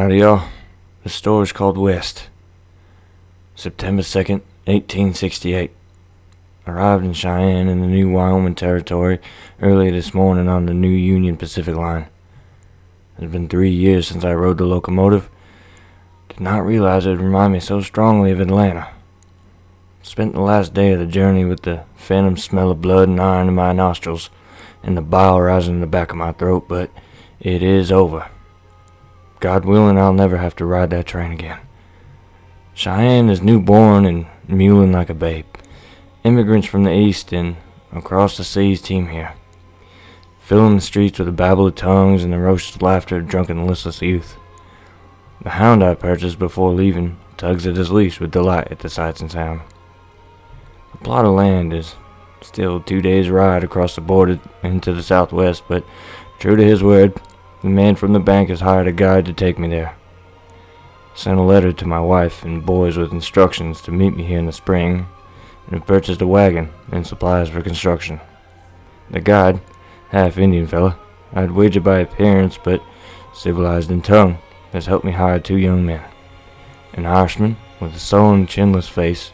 Howdy, y'all. The story's called West. September 2nd, 1868. Arrived in Cheyenne in the new Wyoming Territory early this morning on the new Union Pacific Line. It had been 3 years since I rode the locomotive. Did not realize it would remind me so strongly of Atlanta. Spent the last day of the journey with the phantom smell of blood and iron in my nostrils and the bile rising in the back of my throat, but it is over. God willing, I'll never have to ride that train again. Cheyenne is newborn and mewling like a babe. Immigrants from the east and across the seas teem here, filling the streets with a babble of tongues and the roast laughter of drunken listless youth. The hound I purchased before leaving tugs at his leash with delight at the sights and sound. The plot of land is still 2 days' ride across the border into the southwest, but true to his word, the man from the bank has hired a guide to take me there. Sent a letter to my wife and boys with instructions to meet me here in the spring, and have purchased a wagon and supplies for construction. The guide, half Indian fella, I'd wager by appearance but civilized in tongue, has helped me hire 2 young men, an Irishman with a sullen, chinless face,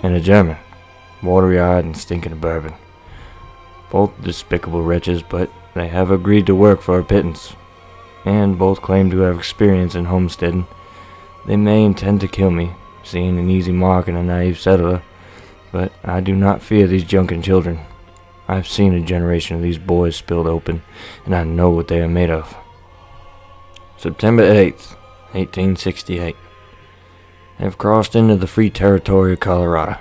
and a German, watery-eyed and stinking of bourbon. Both despicable wretches, but they have agreed to work for a pittance, and both claim to have experience in homesteading. They may intend to kill me, seeing an easy mark in a naive settler, but I do not fear these drunken children. I've seen a generation of these boys spilled open, and I know what they are made of. September 8th, 1868. I have crossed into the free territory of Colorado.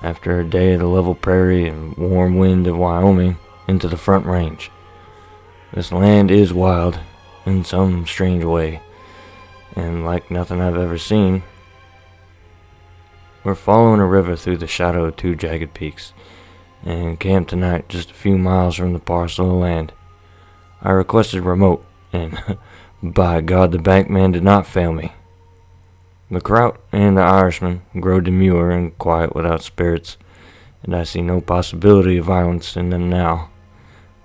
After a day of the level prairie and warm wind of Wyoming, into the Front Range. This land is wild, in some strange way, and like nothing I've ever seen. We're following a river through the shadow of 2 jagged peaks, and camped tonight just a few miles from the parcel of land. I requested remote, and by God, the bank man did not fail me. The Kraut and the Irishman grow demure and quiet without spirits, and I see no possibility of violence in them now,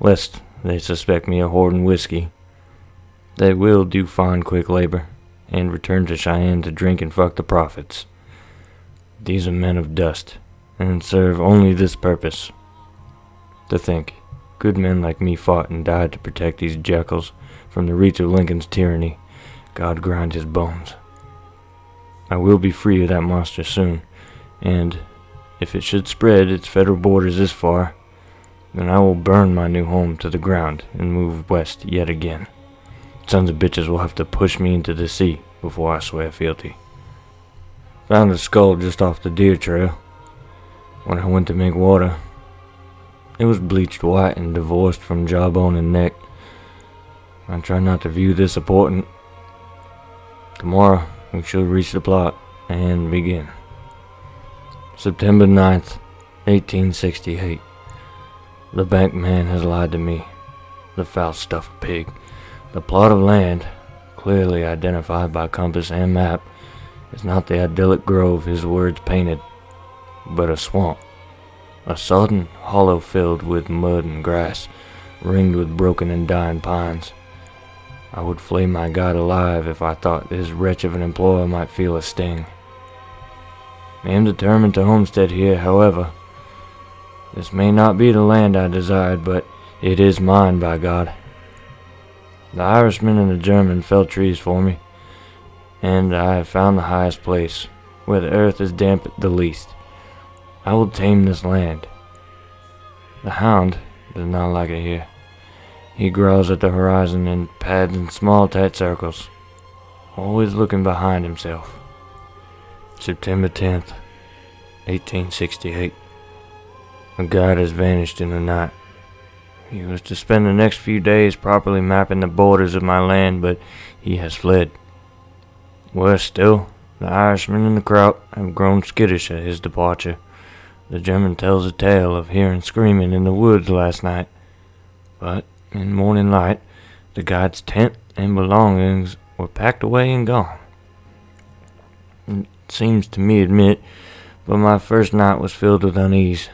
lest they suspect me of hoarding whiskey. They will do fine quick labor, and return to Cheyenne to drink and fuck the profits. These are men of dust, and serve only this purpose. To think, good men like me fought and died to protect these jackals from the reach of Lincoln's tyranny. God grind his bones. I will be free of that monster soon, and if it should spread its federal borders this far, then I will burn my new home to the ground and move west yet again. Sons of bitches will have to push me into the sea before I swear fealty. Found a skull just off the deer trail when I went to make water. It was bleached white and divorced from jawbone and neck. I try not to view this important. Tomorrow we shall reach the plot and begin. September 9th, 1868. The bank man has lied to me. The foul-stuffed pig. The plot of land, clearly identified by compass and map, is not the idyllic grove his words painted, but a swamp. A sodden hollow filled with mud and grass, ringed with broken and dying pines. I would flay my God alive if I thought this wretch of an employer might feel a sting. I am determined to homestead here, however. This may not be the land I desired, but it is mine, by God. The Irishman and the German felled trees for me, and I have found the highest place, where the earth is damp the least. I will tame this land. The hound does not like it here. He growls at the horizon and pads in small tight circles, always looking behind himself. September 10th, 1868. The guide has vanished in the night. He was to spend the next few days properly mapping the borders of my land, but he has fled. Worse still, the Irishman and the Kraut have grown skittish at his departure. The German tells a tale of hearing screaming in the woods last night, but in morning light, the guide's tent and belongings were packed away and gone. It seems to me admit, but my first night was filled with unease.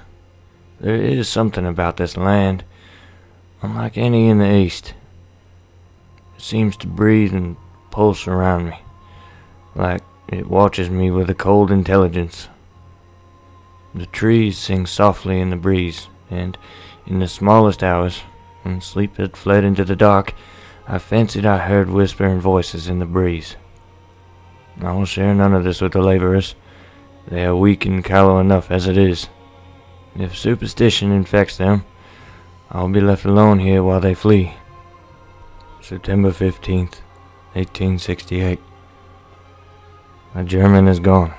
There is something about this land, unlike any in the East. It seems to breathe and pulse around me, like it watches me with a cold intelligence. The trees sing softly in the breeze, and in the smallest hours, when sleep had fled into the dark, I fancied I heard whispering voices in the breeze. I will share none of this with the laborers. They are weak and callow enough as it is. If superstition infects them, I will be left alone here while they flee. September 15th, 1868. The German is gone.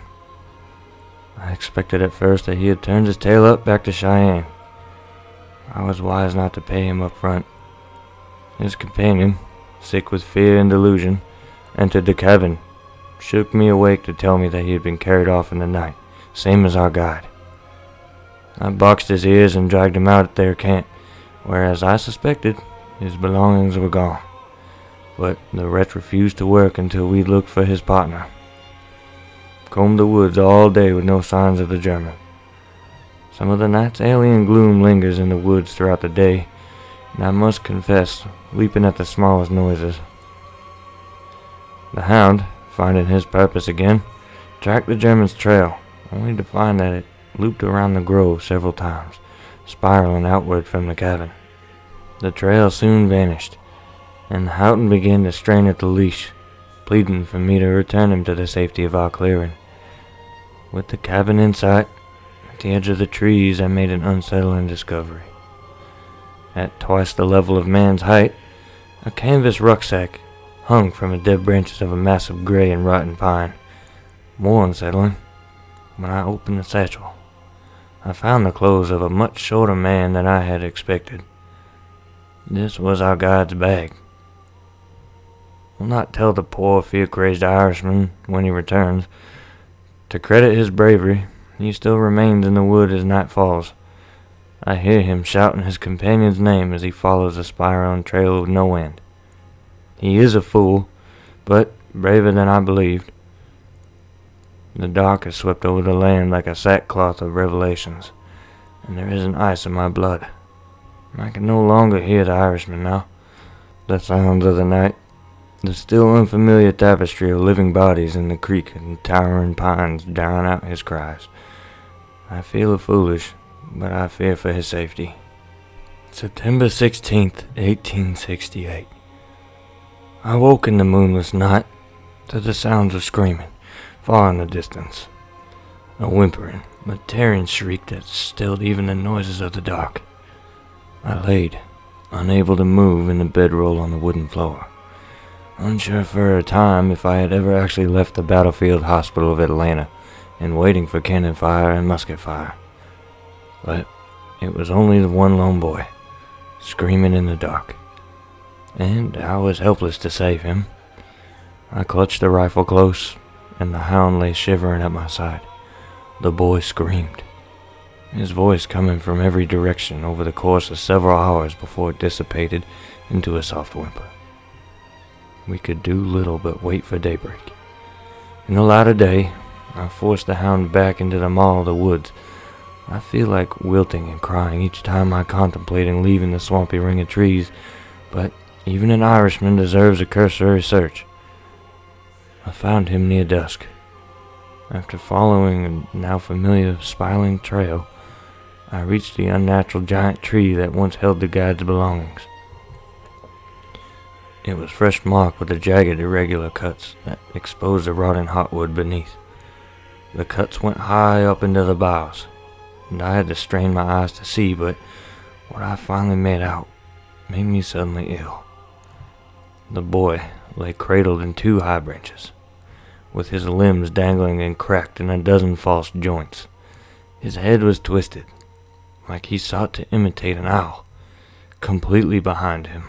I expected at first that he had turned his tail up back to Cheyenne. I was wise not to pay him up front. His companion, sick with fear and delusion, entered the cabin, shook me awake to tell me that he had been carried off in the night, same as our guide. I boxed his ears and dragged him out at their camp, where, as I suspected, his belongings were gone. But the wretch refused to work until we looked for his partner. Combed the woods all day with no signs of the German. Some of the night's alien gloom lingers in the woods throughout the day, and I must confess, leaping at the smallest noises. The hound, finding his purpose again, tracked the German's trail, only to find that it looped around the grove several times, spiraling outward from the cabin. The trail soon vanished, and Houghton began to strain at the leash, pleading for me to return him to the safety of our clearing. With the cabin in sight, at the edge of the trees, I made an unsettling discovery. At twice the level of man's height, a canvas rucksack hung from the dead branches of a massive gray and rotten pine. More unsettling, when I opened the satchel, I found the clothes of a much shorter man than I had expected. This was our guide's bag. I'll not tell the poor, fear-crazed Irishman when he returns. To credit his bravery, he still remains in the wood as night falls. I hear him shouting his companion's name as he follows a spiraling trail of no end. He is a fool, but braver than I believed. The dark has swept over the land like a sackcloth of revelations, and there isn't ice in my blood. I can no longer hear the Irishman now. The sounds of the night, the still unfamiliar tapestry of living bodies in the creek and towering pines drown out his cries. I feel foolish, but I fear for his safety. September 16th, 1868. I woke in the moonless night to the sounds of screaming, far in the distance. A whimpering, a tearing shriek that stilled even the noises of the dark. I laid, unable to move in the bedroll on the wooden floor, unsure for a time if I had ever actually left the battlefield hospital of Atlanta and waiting for cannon fire and musket fire. But it was only the one lone boy, screaming in the dark, and I was helpless to save him. I clutched the rifle close, and the hound lay shivering at my side. The boy screamed, his voice coming from every direction over the course of several hours before it dissipated into a soft whimper. We could do little but wait for daybreak. In the light of day, I forced the hound back into the maw of the woods. I feel like wilting and crying each time I contemplate leaving the swampy ring of trees, but even an Irishman deserves a cursory search. I found him near dusk. After following a now familiar spiraling trail, I reached the unnatural giant tree that once held the guide's belongings. It was fresh marked with the jagged, irregular cuts that exposed the rotting hotwood beneath. The cuts went high up into the boughs, and I had to strain my eyes to see, but what I finally made out made me suddenly ill. The boy lay cradled in two high branches, with his limbs dangling and cracked in a dozen false joints. His head was twisted, like he sought to imitate an owl, completely behind him.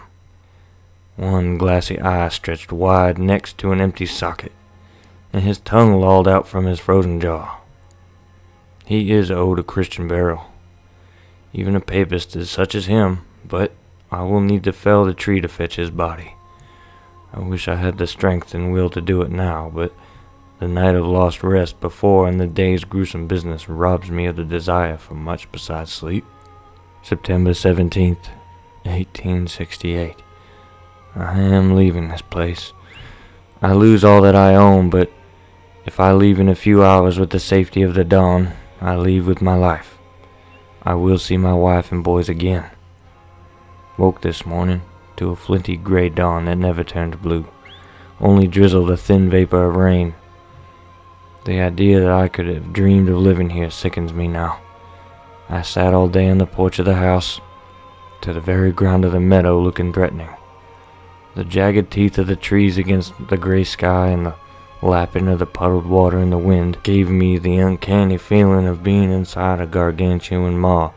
One glassy eye stretched wide next to an empty socket, and his tongue lolled out from his frozen jaw. He is owed a Christian burial. Even a papist is such as him, but I will need to fell the tree to fetch his body. I wish I had the strength and will to do it now, but the night of lost rest before and the day's gruesome business robs me of the desire for much besides sleep. September 17th, 1868. I am leaving this place. I lose all that I own, but if I leave in a few hours with the safety of the dawn, I leave with my life. I will see my wife and boys again. Woke this morning to a flinty gray dawn that never turned blue, only drizzled a thin vapor of rain. The idea that I could have dreamed of living here sickens me now. I sat all day on the porch of the house, to the very ground of the meadow looking threatening. The jagged teeth of the trees against the gray sky and the lapping of the puddled water in the wind gave me the uncanny feeling of being inside a gargantuan maw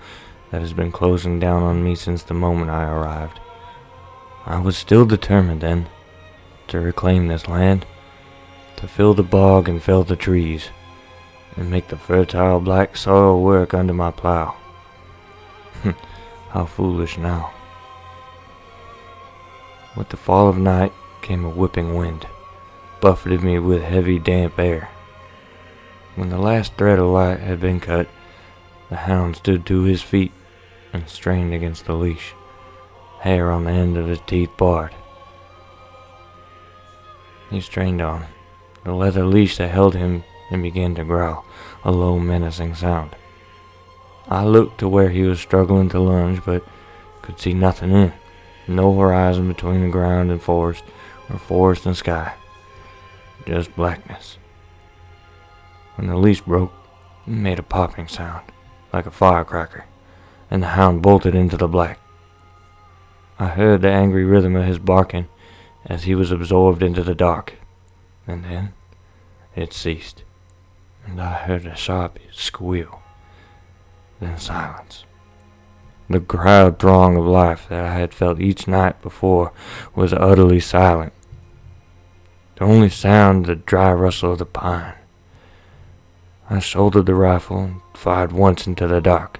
that has been closing down on me since the moment I arrived. I was still determined then to reclaim this land, to fill the bog and fell the trees, and make the fertile black soil work under my plow. How foolish now. With the fall of night came a whipping wind, buffeted me with heavy damp air. When the last thread of light had been cut, the hound stood to his feet and strained against the leash, hair on the end of his teeth bared. He strained on the leather leash that held him and began to growl, a low menacing sound. I looked to where he was struggling to lunge, but could see nothing in. No horizon between the ground and forest, or forest and sky. Just blackness. When the leash broke, it made a popping sound, like a firecracker, and the hound bolted into the black. I heard the angry rhythm of his barking as he was absorbed into the dark, and then it ceased, and I heard a sharp squeal, then silence. The crowd throng of life that I had felt each night before was utterly silent. The only sound the dry rustle of the pine. I shouldered the rifle and fired once into the dark,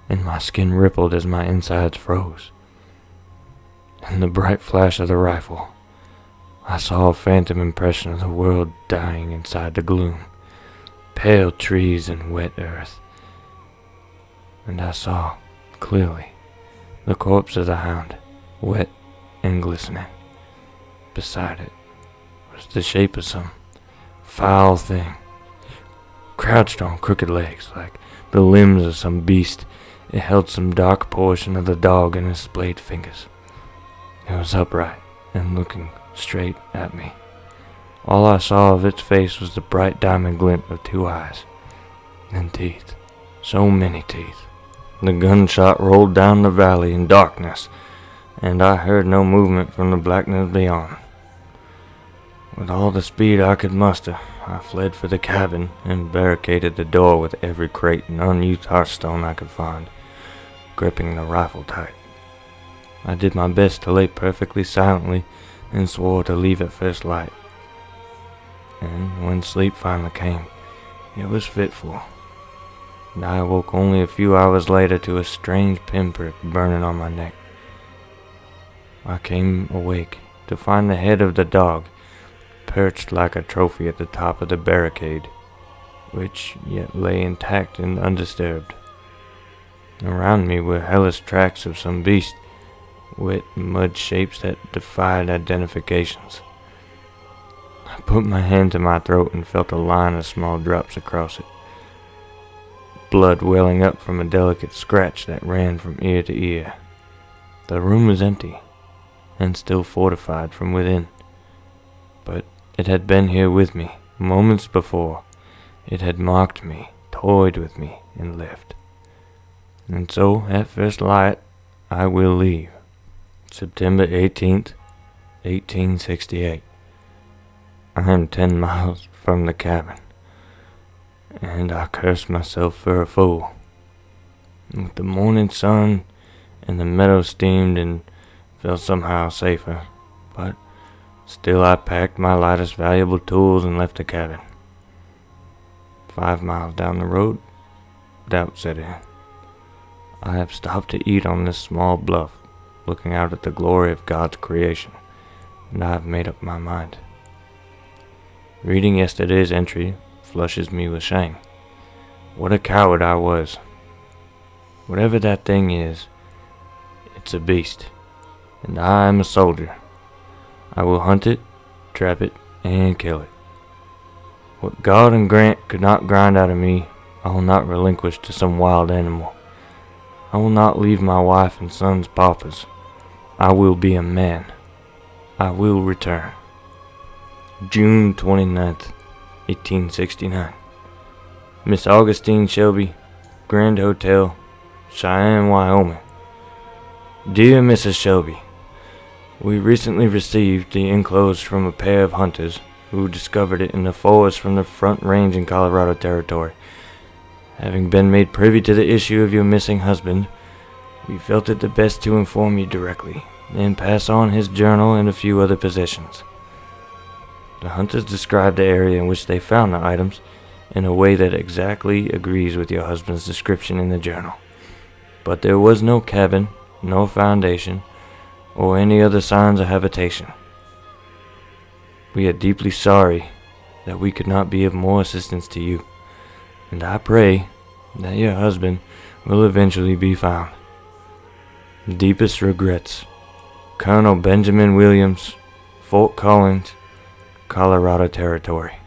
and my skin rippled as my insides froze. In the bright flash of the rifle, I saw a phantom impression of the world dying inside the gloom, pale trees and wet earth. And I saw, clearly, the corpse of the hound, wet and glistening. Beside it was the shape of some foul thing, crouched on crooked legs like the limbs of some beast. It held some dark portion of the dog in its splayed fingers. It was upright and looking straight at me. All I saw of its face was the bright diamond glint of two eyes, and teeth, so many teeth. The gunshot rolled down the valley in darkness, and I heard no movement from the blackness beyond. With all the speed I could muster, I fled for the cabin and barricaded the door with every crate and unused hearthstone I could find, gripping the rifle tight. I did my best to lay perfectly silently and swore to leave at first light. And when sleep finally came, it was fitful, and I awoke only a few hours later to a strange pinprick burning on my neck. I came awake to find the head of the dog perched like a trophy at the top of the barricade, which yet lay intact and undisturbed. Around me were hellish tracks of some beast, wet mud shapes that defied identifications. I put my hand to my throat and felt a line of small drops across it, blood welling up from a delicate scratch that ran from ear to ear. The room was empty, and still fortified from within, but it had been here with me moments before. It had mocked me, toyed with me, and left. And so, at first light, I will leave. September 18th, 1868. I am 10 miles from the cabin, and I cursed myself for a fool. With the morning sun and the meadow steamed and felt somehow safer, but still I packed my lightest valuable tools and left the cabin. 5 miles down the road, doubt set in. I have stopped to eat on this small bluff, looking out at the glory of God's creation, and I have made up my mind. Reading yesterday's entry flushes me with shame. What a coward I was. Whatever that thing is, it's a beast, and I am a soldier. I will hunt it trap it, and kill it. What God and Grant could not grind out of me, I will not relinquish to some wild animal. I will not leave my wife and sons paupers. I will be a man. I will return. June 29th, 1869. Miss Augustine Shelby, Grand Hotel, Cheyenne, Wyoming. Dear Mrs. Shelby, we recently received the enclosed from a pair of hunters who discovered it in the forest from the Front Range in Colorado Territory. Having been made privy to the issue of your missing husband, we felt it the best to inform you directly and pass on his journal and a few other possessions. The hunters described the area in which they found the items in a way that exactly agrees with your husband's description in the journal. But there was no cabin, no foundation, or any other signs of habitation. We are deeply sorry that we could not be of more assistance to you, and I pray that your husband will eventually be found. Deepest regrets, Colonel Benjamin Williams, Fort Collins, Colorado Territory.